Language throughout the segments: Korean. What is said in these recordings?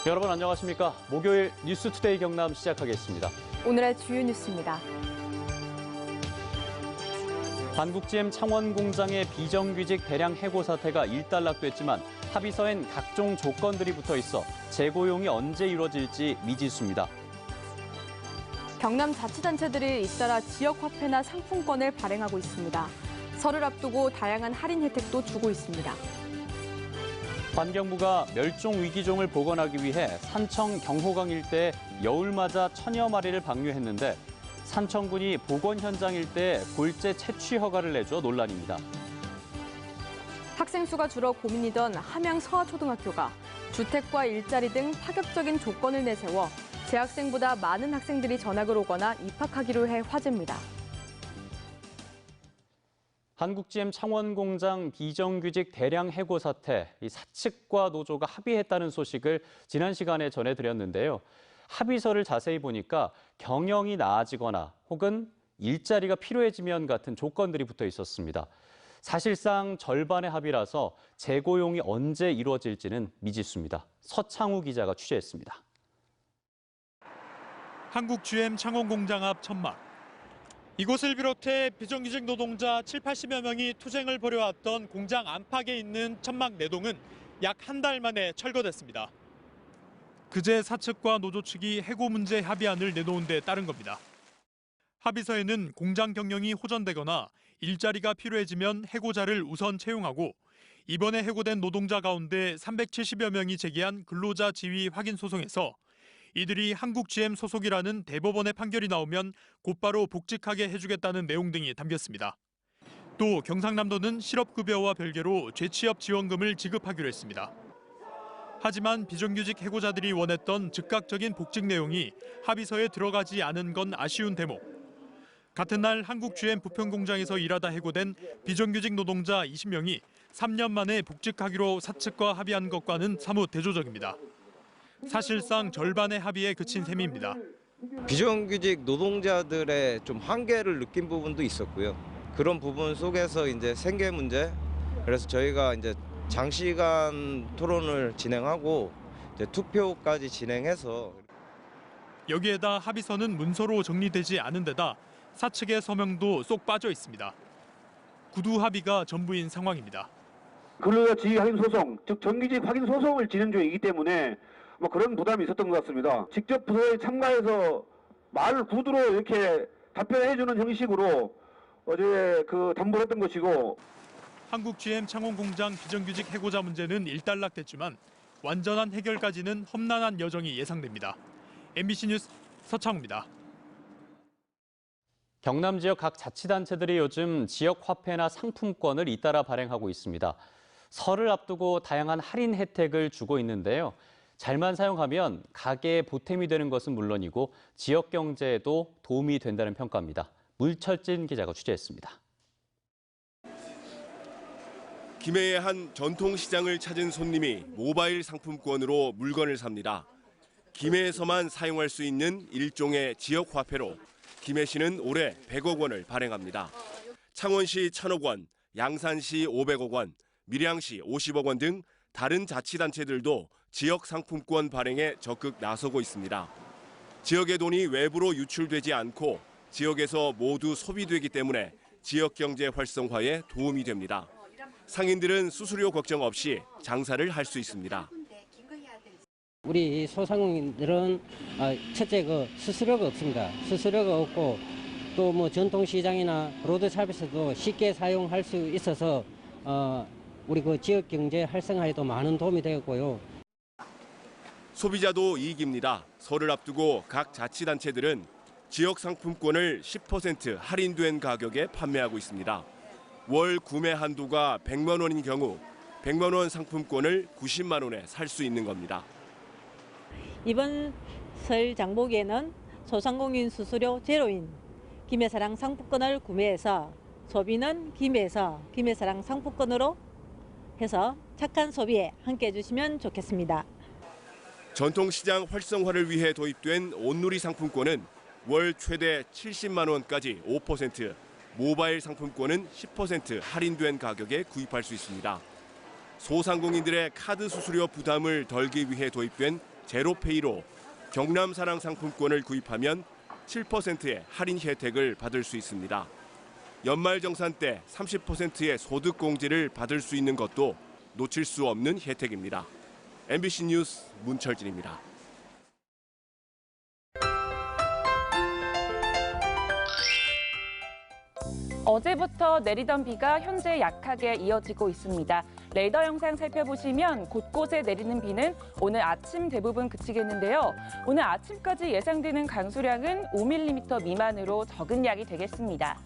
여러분 안녕하십니까? 목요일 뉴스투데이 경남 시작하겠습니다. 오늘의 주요 뉴스입니다. 한국GM 창원 공장의 비정규직 대량 해고 사태가 일단락됐지만 합의서엔 각종 조건들이 붙어 있어 재고용이 언제 이루어질지 미지수입니다. 경남 자치단체들이 잇따라 지역 화폐나 상품권을 발행하고 있습니다. 설을 앞두고 다양한 할인 혜택도 주고 있습니다. 환경부가 멸종 위기종을 복원하기 위해 산청 경호강 일대에 여울 맞아 천여 마리를 방류했는데 산청군이 복원 현장 일대에 골재 채취 허가를 내줘 논란입니다. 학생 수가 줄어 고민이던 함양 서하초등학교가 주택과 일자리 등 파격적인 조건을 내세워 재학생보다 많은 학생들이 전학을 오거나 입학하기로 해 화제입니다. 한국GM 창원 공장 비정규직 대량 해고 사태, 사측과 노조가 합의했다는 소식을 지난 시간에 전해드렸는데요. 합의서를 자세히 보니까 경영이 나아지거나 혹은 일자리가 필요해지면 같은 조건들이 붙어 있었습니다. 사실상 절반의 합의라서 재고용이 언제 이루어질지는 미지수입니다. 서창우 기자가 취재했습니다. 한국GM 창원 공장 앞 천막. 이곳을 비롯해 비정규직 노동자 70~80여 명이 투쟁을 벌여왔던 공장 안팎에 있는 천막 내동은 약 한 달 만에 철거됐습니다. 그제 사측과 노조 측이 해고 문제 합의안을 내놓은 데 따른 겁니다. 합의서에는 공장 경영이 호전되거나 일자리가 필요해지면 해고자를 우선 채용하고 이번에 해고된 노동자 가운데 370여 명이 제기한 근로자 지위 확인 소송에서 이들이 한국GM 소속이라는 대법원의 판결이 나오면 곧바로 복직하게 해주겠다는 내용 등이 담겼습니다. 또 경상남도는 실업급여와 별개로 재취업 지원금을 지급하기로 했습니다. 하지만 비정규직 해고자들이 원했던 즉각적인 복직 내용이 합의서에 들어가지 않은 건 아쉬운 대목. 같은 날 한국GM 부평공장에서 일하다 해고된 비정규직 노동자 20명이 3년 만에 복직하기로 사측과 합의한 것과는 사뭇 대조적입니다. 사실상 절반의 합의에 그친 셈입니다. 비정규직 노동자들의 좀 한계를 느낀 부분도 있었고요. 그런 부분 속에서 이제 생계 문제, 그래서 저희가 이제 장시간 토론을 진행하고 이제 투표까지 진행해서 여기에다 합의서는 문서로 정리되지 않은 데다 사측의 서명도 쏙 빠져 있습니다. 구두 합의가 전부인 상황입니다. 근로자 지위 확인 소송, 즉 정규직 확인 소송을 진행 중이기 때문에 그런 부담이 있었던 것 같습니다. 직접 부서에 참가해서 말 구두로 이렇게 답변해주는 형식으로 어제 담보를 했던 것이고. 한국GM 창원 공장 비정규직 해고자 문제는 일단락됐지만 완전한 해결까지는 험난한 여정이 예상됩니다. MBC 뉴스 서창우입니다. 경남 지역 각 자치단체들이 요즘 지역 화폐나 상품권을 잇따라 발행하고 있습니다. 설을 앞두고 다양한 할인 혜택을 주고 있는데요. 잘만 사용하면 가게에 보탬이 되는 것은 물론이고 지역 경제에도 도움이 된다는 평가입니다. 물철진 기자가 취재했습니다. 김해의 한 전통시장을 찾은 손님이 모바일 상품권으로 물건을 삽니다. 김해에서만 사용할 수 있는 일종의 지역 화폐로 김해시는 올해 100억 원을 발행합니다. 창원시 1,000억 원, 양산시 500억 원, 밀양시 50억 원 등 다른 자치단체들도 지역 상품권 발행에 적극 나서고 있습니다. 지역의 돈이 외부로 유출되지 않고 지역에서 모두 소비되기 때문에 지역 경제 활성화에 도움이 됩니다. 상인들은 수수료 걱정 없이 장사를 할 수 있습니다. 우리 소상공인들은 첫째 수수료가 없습니다. 수수료가 없고 또 전통시장이나 로드 서비스도 쉽게 사용할 수 있어서 우리 지역 경제 활성화에도 많은 도움이 되었고요. 소비자도 이익입니다. 설을 앞두고 각 자치단체들은 지역 상품권을 10% 할인된 가격에 판매하고 있습니다. 월 구매 한도가 100만 원인 경우 100만 원 상품권을 90만 원에 살 수 있는 겁니다. 이번 설 장보기에는 소상공인 수수료 제로인 김해사랑 상품권을 구매해서 소비는 김해에서 김해사랑 상품권으로 해서 착한 소비에 함께 해주시면 좋겠습니다. 전통시장 활성화를 위해 도입된 온누리 상품권은 월 최대 70만 원까지 5%, 모바일 상품권은 10% 할인된 가격에 구입할 수 있습니다. 소상공인들의 카드 수수료 부담을 덜기 위해 도입된 제로페이로 경남사랑 상품권을 구입하면 7%의 할인 혜택을 받을 수 있습니다. 연말정산 때 30%의 소득공제를 받을 수 있는 것도 놓칠 수 없는 혜택입니다. MBC 뉴스 문철진입니다. 어제부터 내리던 비가 현재 약하게 이어지고 있습니다. 레이더 영상 살펴보시면 곳곳에 내리는 비는 오늘 아침 대부분 그치겠는데요. 오늘 아침까지 예상되는 강수량은 5mm 미만으로 적은 양이 되겠습니다.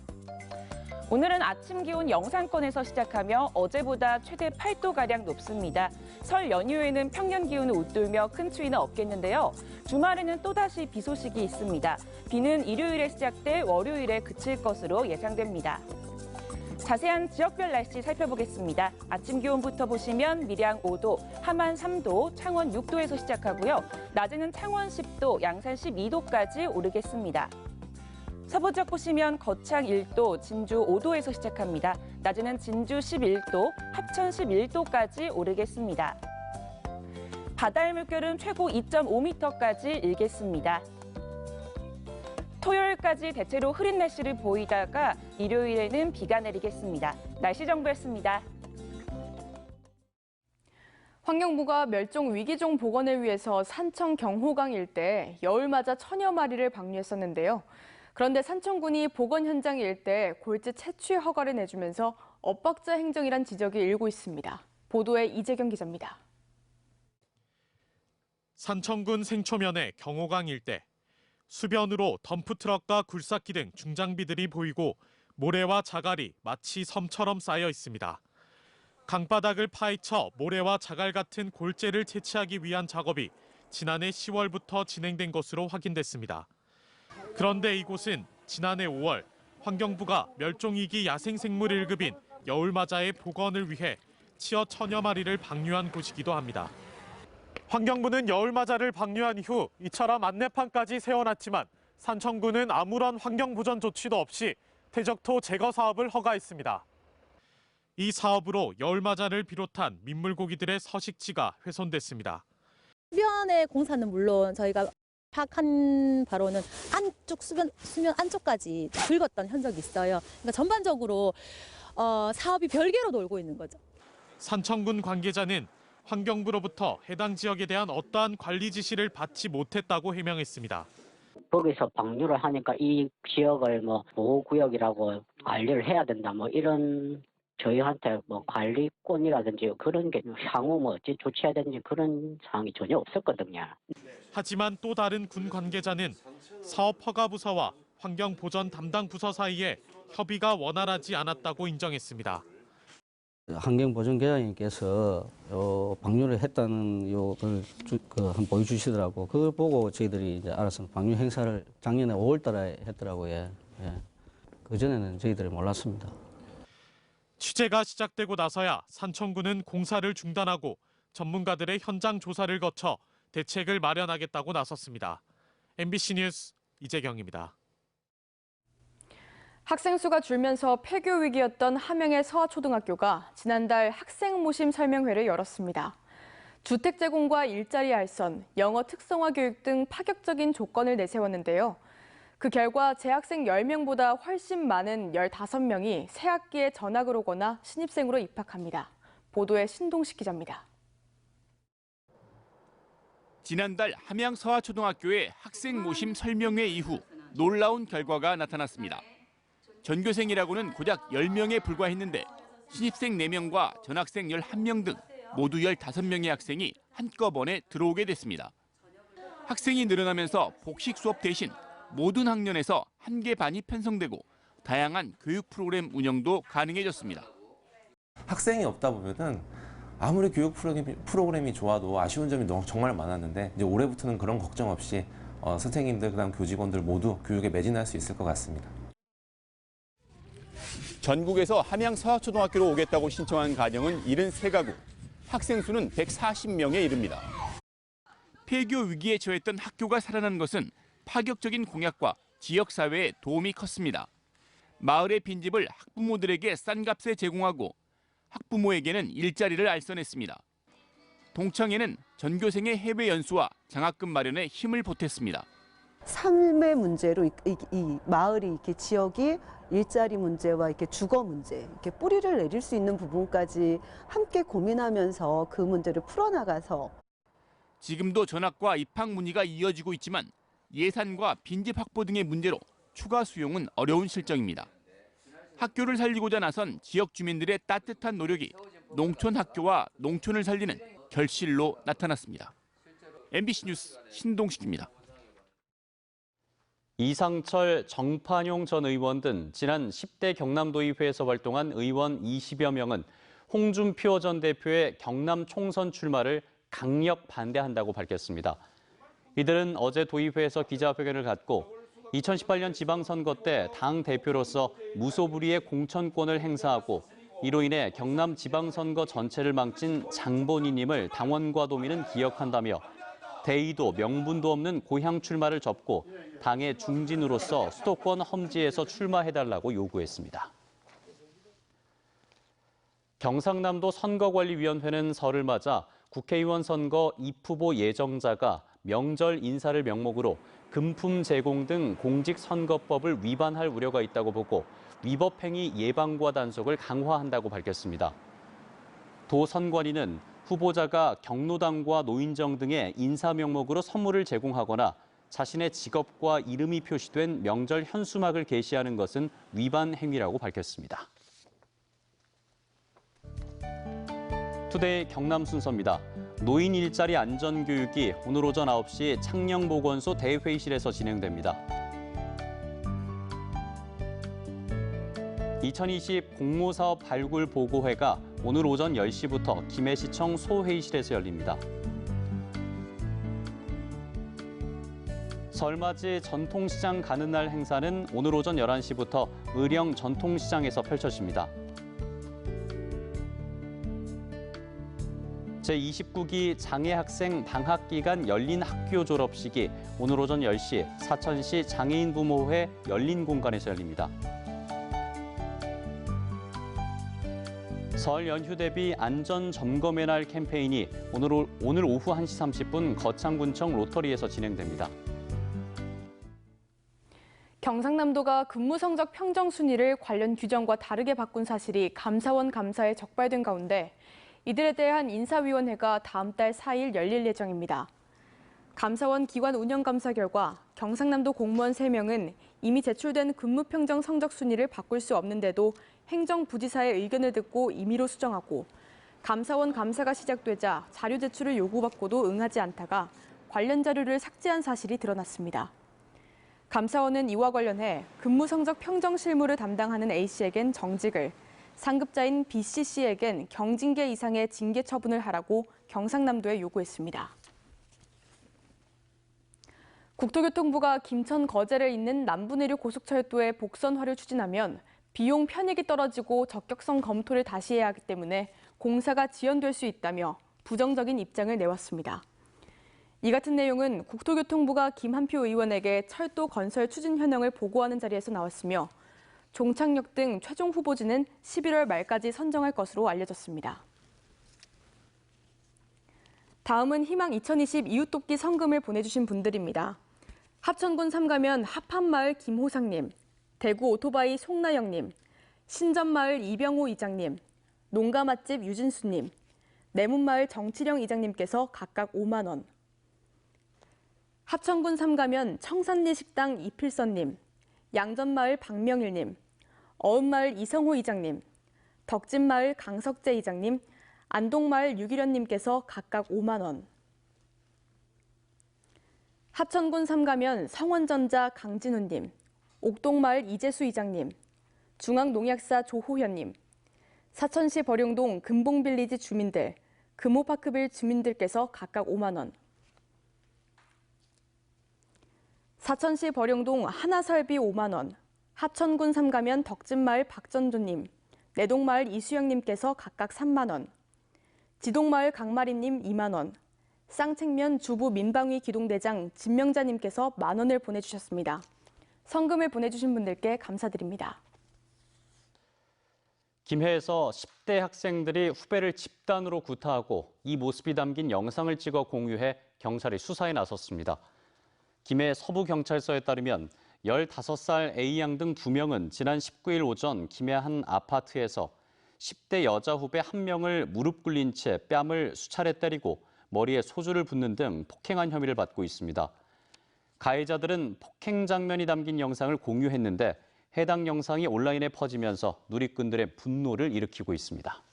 오늘은 아침 기온 영상권에서 시작하며 어제보다 최대 8도가량 높습니다. 설 연휴에는 평년 기온을 웃돌며 큰 추위는 없겠는데요. 주말에는 또다시 비 소식이 있습니다. 비는 일요일에 시작돼 월요일에 그칠 것으로 예상됩니다. 자세한 지역별 날씨 살펴보겠습니다. 아침 기온부터 보시면 밀양 5도, 함안 3도, 창원 6도에서 시작하고요. 낮에는 창원 10도, 양산 12도까지 오르겠습니다. 서부 지역 보시면 거창 1도, 진주 5도에서 시작합니다. 낮에는 진주 11도, 합천 11도까지 오르겠습니다. 바다의 물결은 최고 2.5m까지 일겠습니다. 토요일까지 대체로 흐린 날씨를 보이다가 일요일에는 비가 내리겠습니다. 날씨 정보였습니다. 환경부가 멸종 위기종 복원을 위해서 산청 경호강 일대에 여울맞아 1000여 마리를 방류했었는데요. 그런데 산청군이 복원 현장 일대에 골재 채취 허가를 내주면서 엇박자 행정이란 지적이 일고 있습니다. 보도에 이재경 기자입니다. 산청군 생초면의 경호강 일대. 수변으로 덤프트럭과 굴삭기 등 중장비들이 보이고 모래와 자갈이 마치 섬처럼 쌓여 있습니다. 강바닥을 파헤쳐 모래와 자갈 같은 골재를 채취하기 위한 작업이 지난해 10월부터 진행된 것으로 확인됐습니다. 그런데 이곳은 지난해 5월 환경부가 멸종위기 야생생물 1급인 여울마자의 복원을 위해 치어 1000여 마리를 방류한 곳이기도 합니다. 환경부는 여울마자를 방류한 이후 이처럼 안내판까지 세워놨지만 산청군은 아무런 환경보전 조치도 없이 퇴적토 제거 사업을 허가했습니다. 이 사업으로 여울마자를 비롯한 민물고기들의 서식지가 훼손됐습니다. 수변의 공사는 물론 저희가 파악한 바로는 안쪽 수면 안쪽까지 긁었던 흔적이 있어요. 그러니까 전반적으로 사업이 별개로 돌고 있는 거죠. 산청군 관계자는 환경부로부터 해당 지역에 대한 어떠한 관리 지시를 받지 못했다고 해명했습니다. 거기서 방류를 하니까 이 지역을 보호구역이라고 관리를 해야 된다 이런 저희한테 관리권이라든지 그런 게 향후 어찌 조치해야 되는지 그런 사항이 전혀 없었거든요. 하지만 또 다른 군 관계자는 사업 허가 부서와 환경보전 담당 부서 사이에 협의가 원활하지 않았다고 인정했습니다. 환경보전계장님께서 방류를 했다는 걸 한번 보여주시더라고. 그걸 보고 저희들이 이제 알아서 방류 행사를 작년에 5월달에 했더라고요. 예. 그 전에는 저희들이 몰랐습니다. 취재가 시작되고 나서야 산청군은 공사를 중단하고 전문가들의 현장 조사를 거쳐 대책을 마련하겠다고 나섰습니다. MBC 뉴스 이재경입니다. 학생 수가 줄면서 폐교 위기였던 함양의 서하초등학교가 지난달 학생 모심 설명회를 열었습니다. 주택 제공과 일자리 알선, 영어 특성화 교육 등 파격적인 조건을 내세웠는데요. 그 결과 재학생 10명보다 훨씬 많은 15명이 새 학기에 전학을 오거나 신입생으로 입학합니다. 보도에 신동식 기자입니다. 지난달 함양 서하초등학교의 학생 모심 설명회 이후 놀라운 결과가 나타났습니다. 전교생이라고는 고작 10명에 불과했는데 신입생 4명과 전학생 11명 등 모두 15명의 학생이 한꺼번에 들어오게 됐습니다. 학생이 늘어나면서 복식 수업 대신 모든 학년에서 1개 반이 편성되고 다양한 교육 프로그램 운영도 가능해졌습니다. 학생이 없다 보면은 아무리 교육 프로그램이 좋아도 아쉬운 점이 정말 많았는데 이제 올해부터는 그런 걱정 없이 선생님들 그다음 교직원들 모두 교육에 매진할 수 있을 것 같습니다. 전국에서 함양 서하초등학교로 오겠다고 신청한 가정은 73가구, 학생 수는 140명에 이릅니다. 폐교 위기에 처했던 학교가 살아난 것은 파격적인 공약과 지역사회에 도움이 컸습니다. 마을의 빈집을 학부모들에게 싼 값에 제공하고 학부모에게는 일자리를 알선했습니다. 동창회는 전교생의 해외 연수와 장학금 마련에 힘을 보탰습니다. 삶의 문제로 이 마을이 이렇게 지역이 일자리 문제와 이렇게 주거 문제, 이렇게 뿌리를 내릴 수 있는 부분까지 함께 고민하면서 그 문제를 풀어나가서 지금도 전학과 입학 문의가 이어지고 있지만 예산과 빈집 확보 등의 문제로 추가 수용은 어려운 실정입니다. 학교를 살리고자 나선 지역 주민들의 따뜻한 노력이 농촌 학교와 농촌을 살리는 결실로 나타났습니다. MBC 뉴스 신동식입니다. 이상철, 정판용 전 의원 등 지난 10대 경남도의회에서 활동한 의원 20여 명은 홍준표 전 대표의 경남 총선 출마를 강력 반대한다고 밝혔습니다. 이들은 어제 도의회에서 기자회견을 갖고 2018년 지방선거 때 당 대표로서 무소불위의 공천권을 행사하고 이로 인해 경남 지방선거 전체를 망친 장본희님을 당원과 도민은 기억한다며 대의도 명분도 없는 고향 출마를 접고 당의 중진으로서 수도권 험지에서 출마해달라고 요구했습니다. 경상남도 선거관리위원회는 설을 맞아 국회의원 선거 입후보 예정자가 명절 인사를 명목으로 금품 제공 등 공직선거법을 위반할 우려가 있다고 보고 위법행위 예방과 단속을 강화한다고 밝혔습니다. 도 선관위는 후보자가 경로당과 노인정 등의 인사 명목으로 선물을 제공하거나 자신의 직업과 이름이 표시된 명절 현수막을 게시하는 것은 위반 행위라고 밝혔습니다. 투데이 경남 순서입니다. 노인 일자리 안전교육이 오늘 오전 9시 창녕보건소 대회의실에서 진행됩니다. 2020 공모사업 발굴 보고회가 오늘 오전 10시부터 김해시청 소회의실에서 열립니다. 설맞이 전통시장 가는 날 행사는 오늘 오전 11시부터 의령 전통시장에서 펼쳐집니다. 제29기 장애학생 방학기간 열린 학교 졸업식이 오늘 오전 10시 사천시 장애인 부모회 열린 공간에서 열립니다. 설 연휴 대비 안전점검의 날 캠페인이 오늘 오후 1시 30분 거창군청 로터리에서 진행됩니다. 경상남도가 근무 성적 평정 순위를 관련 규정과 다르게 바꾼 사실이 감사원 감사에 적발된 가운데 이들에 대한 인사위원회가 다음 달 4일 열릴 예정입니다. 감사원 기관 운영 감사 결과 경상남도 공무원 3명은 이미 제출된 근무 평정 성적 순위를 바꿀 수 없는데도 행정부지사의 의견을 듣고 임의로 수정하고 감사원 감사가 시작되자 자료 제출을 요구받고도 응하지 않다가 관련 자료를 삭제한 사실이 드러났습니다. 감사원은 이와 관련해 근무 성적 평정 실무를 담당하는 A씨에겐 정직을, 상급자인 B씨에겐 경징계 이상의 징계 처분을 하라고 경상남도에 요구했습니다. 국토교통부가 김천 거제를 잇는 남부내륙 고속철도의 복선화를 추진하면 비용 편익이 떨어지고 적격성 검토를 다시 해야 하기 때문에 공사가 지연될 수 있다며 부정적인 입장을 내왔습니다. 이 같은 내용은 국토교통부가 김한표 의원에게 철도 건설 추진 현황을 보고하는 자리에서 나왔으며 종착역 등 최종 후보지는 11월 말까지 선정할 것으로 알려졌습니다. 다음은 희망 2020 이웃돕기 성금을 보내주신 분들입니다. 합천군 삼가면 합한마을 김호상님, 대구 오토바이 송나영님, 신전마을 이병호 이장님, 농가맛집 유진수님, 내문마을 정치령 이장님께서 각각 5만 원, 합천군 삼가면 청산리 식당 이필선님, 양전마을 박명일님, 어음마을 이성호 이장님, 덕진마을 강석재 이장님, 안동마을 유기련님께서 각각 5만 원, 합천군 삼가면 성원전자 강진우님, 옥동마을 이재수 이장님, 중앙농약사 조호현님, 사천시 버룡동 금봉빌리지 주민들, 금호파크빌 주민들께서 각각 5만 원, 사천시 버룡동 하나설비 5만 원, 합천군 삼가면 덕진마을 박전조님, 내동마을 이수영님께서 각각 3만 원, 지동마을 강마리님 2만 원, 쌍책면 주부 민방위 기동대장 진명자님께서 만 원을 보내주셨습니다. 성금을 보내주신 분들께 감사드립니다. 김해에서 10대 학생들이 후배를 집단으로 구타하고 이 모습이 담긴 영상을 찍어 공유해 경찰이 수사에 나섰습니다. 김해 서부경찰서에 따르면 15살 A양 등 2명은 지난 19일 오전 김해 한 아파트에서 10대 여자 후배 1명을 무릎 꿇린 채 뺨을 수차례 때리고 머리에 소주를 붓는 등 폭행한 혐의를 받고 있습니다. 가해자들은 폭행 장면이 담긴 영상을 공유했는데 해당 영상이 온라인에 퍼지면서 누리꾼들의 분노를 일으키고 있습니다.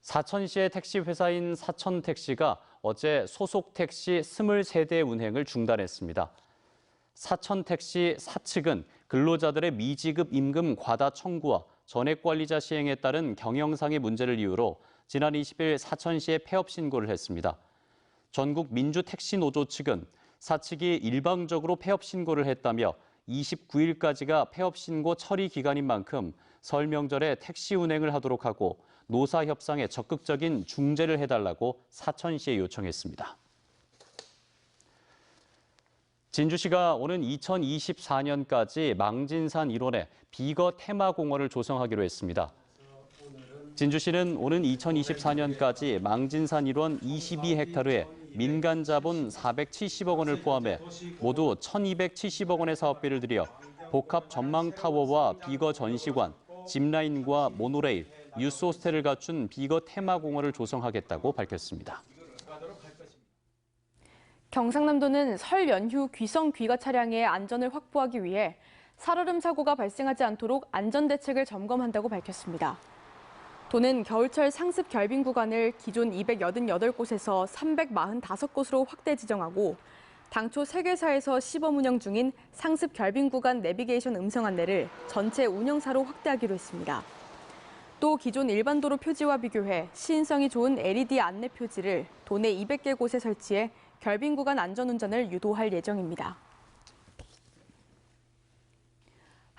사천시의 택시 회사인 사천택시가 어제 소속 택시 23대의 운행을 중단했습니다. 사천택시 사측은 근로자들의 미지급 임금 과다 청구와 전액관리자 시행에 따른 경영상의 문제를 이유로 지난 20일 사천시에 폐업 신고를 했습니다. 전국 민주택시노조 측은 사측이 일방적으로 폐업 신고를 했다며 29일까지가 폐업 신고 처리 기간인 만큼 설 명절에 택시 운행을 하도록 하고 노사 협상에 적극적인 중재를 해달라고 사천시에 요청했습니다. 진주시가 오는 2024년까지 망진산 일원에 비거 테마공원을 조성하기로 했습니다. 진주시는 오는 2024년까지 망진산 일원 22헥타르에 민간 자본 470억 원을 포함해 모두 1,270억 원의 사업비를 들여 복합 전망타워와 비거 전시관, 짚라인과 모노레일, 유스 호스텔을 갖춘 비거 테마공원을 조성하겠다고 밝혔습니다. 경상남도는 설 연휴 귀성 귀가 차량의 안전을 확보하기 위해 살얼음 사고가 발생하지 않도록 안전대책을 점검한다고 밝혔습니다. 도는 겨울철 상습 결빙 구간을 기존 288곳에서 345곳으로 확대 지정하고 당초 3개사에서 시범 운영 중인 상습 결빙 구간 내비게이션 음성 안내를 전체 운영사로 확대하기로 했습니다. 또 기존 일반 도로 표지와 비교해 시인성이 좋은 LED 안내 표지를 도내 200개 곳에 설치해 결빙 구간 안전운전을 유도할 예정입니다.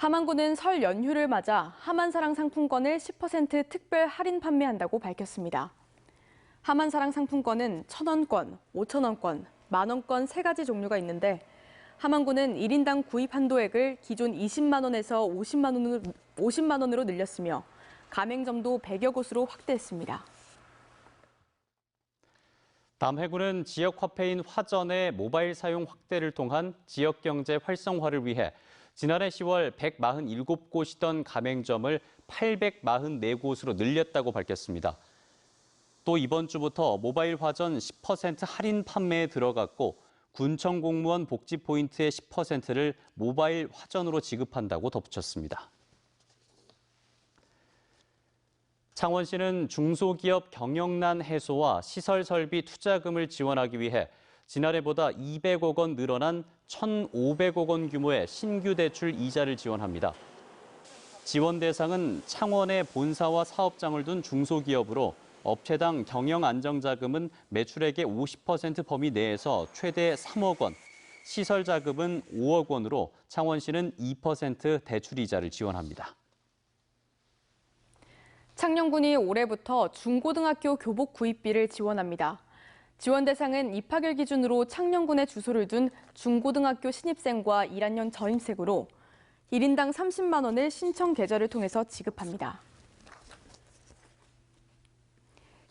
함안군은 설 연휴를 맞아 함안사랑 상품권을 10% 특별 할인 판매한다고 밝혔습니다. 함안사랑 상품권은 1,000원권, 5,000원권, 만원권 3가지 종류가 있는데 함안군은 1인당 구입 한도액을 기존 20만 원에서 50만 원으로 늘렸으며 가맹점도 100여 곳으로 확대했습니다. 남해군은 지역화폐인 화전의 모바일 사용 확대를 통한 지역경제 활성화를 위해 지난해 10월 147곳이던 가맹점을 844곳으로 늘렸다고 밝혔습니다. 또 이번 주부터 모바일 화전 10% 할인 판매에 들어갔고 군청 공무원 복지 포인트의 10%를 모바일 화전으로 지급한다고 덧붙였습니다. 창원시는 중소기업 경영난 해소와 시설 설비 투자금을 지원하기 위해 지난해보다 200억 원 늘어난 1,500억 원 규모의 신규 대출 이자를 지원합니다. 지원 대상은 창원에 본사와 사업장을 둔 중소기업으로 업체당 경영 안정자금은 매출액의 50% 범위 내에서 최대 3억 원, 시설 자금은 5억 원으로 창원시는 2% 대출 이자를 지원합니다. 창녕군이 올해부터 중고등학교 교복 구입비를 지원합니다. 지원 대상은 입학일 기준으로 창녕군에 주소를 둔 중고등학교 신입생과 1학년 전입생으로 1인당 30만 원을 신청 계좌를 통해서 지급합니다.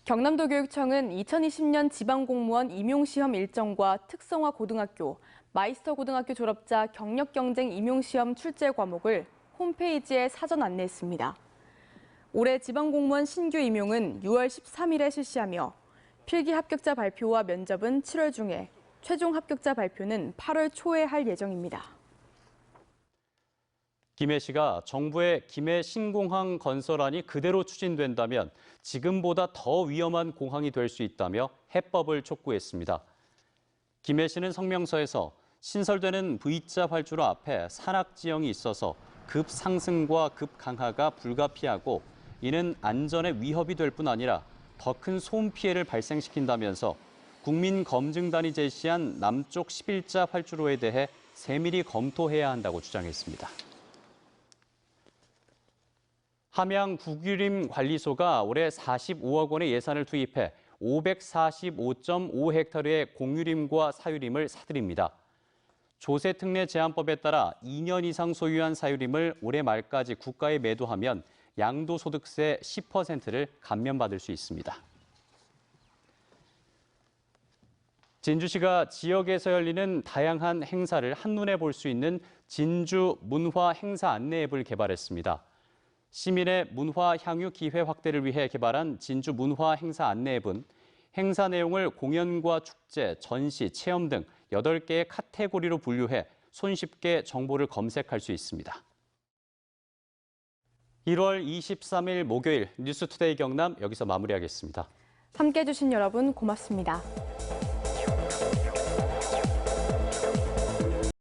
경남도 교육청은 2020년 지방공무원 임용시험 일정과 특성화 고등학교, 마이스터 고등학교 졸업자 경력경쟁 임용시험 출제 과목을 홈페이지에 사전 안내했습니다. 올해 지방공무원 신규 임용은 6월 13일에 실시하며 필기 합격자 발표와 면접은 7월 중에 최종 합격자 발표는 8월 초에 할 예정입니다. 김해시가 정부의 김해 신공항 건설안이 그대로 추진된다면 지금보다 더 위험한 공항이 될 수 있다며 해법을 촉구했습니다. 김해시는 성명서에서 신설되는 V자 활주로 앞에 산악 지형이 있어서 급상승과 급강하가 불가피하고 이는 안전에 위협이 될 뿐 아니라 더 큰 소음 피해를 발생시킨다면서 국민검증단이 제시한 남쪽 11자 활주로에 대해 세밀히 검토해야 한다고 주장했습니다. 함양 국유림 관리소가 올해 45억 원의 예산을 투입해 545.5헥타르의 공유림과 사유림을 사들입니다. 조세특례 제한법에 따라 2년 이상 소유한 사유림을 올해 말까지 국가에 매도하면 양도소득세 10%를 감면받을 수 있습니다. 진주시가 지역에서 열리는 다양한 행사를 한눈에 볼 수 있는 진주 문화 행사 안내 앱을 개발했습니다. 시민의 문화 향유 기회 확대를 위해 개발한 진주 문화 행사 안내 앱은 행사 내용을 공연과 축제, 전시, 체험 등 8개의 카테고리로 분류해 손쉽게 정보를 검색할 수 있습니다. 1월 23일 목요일 뉴스투데이 경남 여기서 마무리하겠습니다. 함께해 주신 여러분 고맙습니다.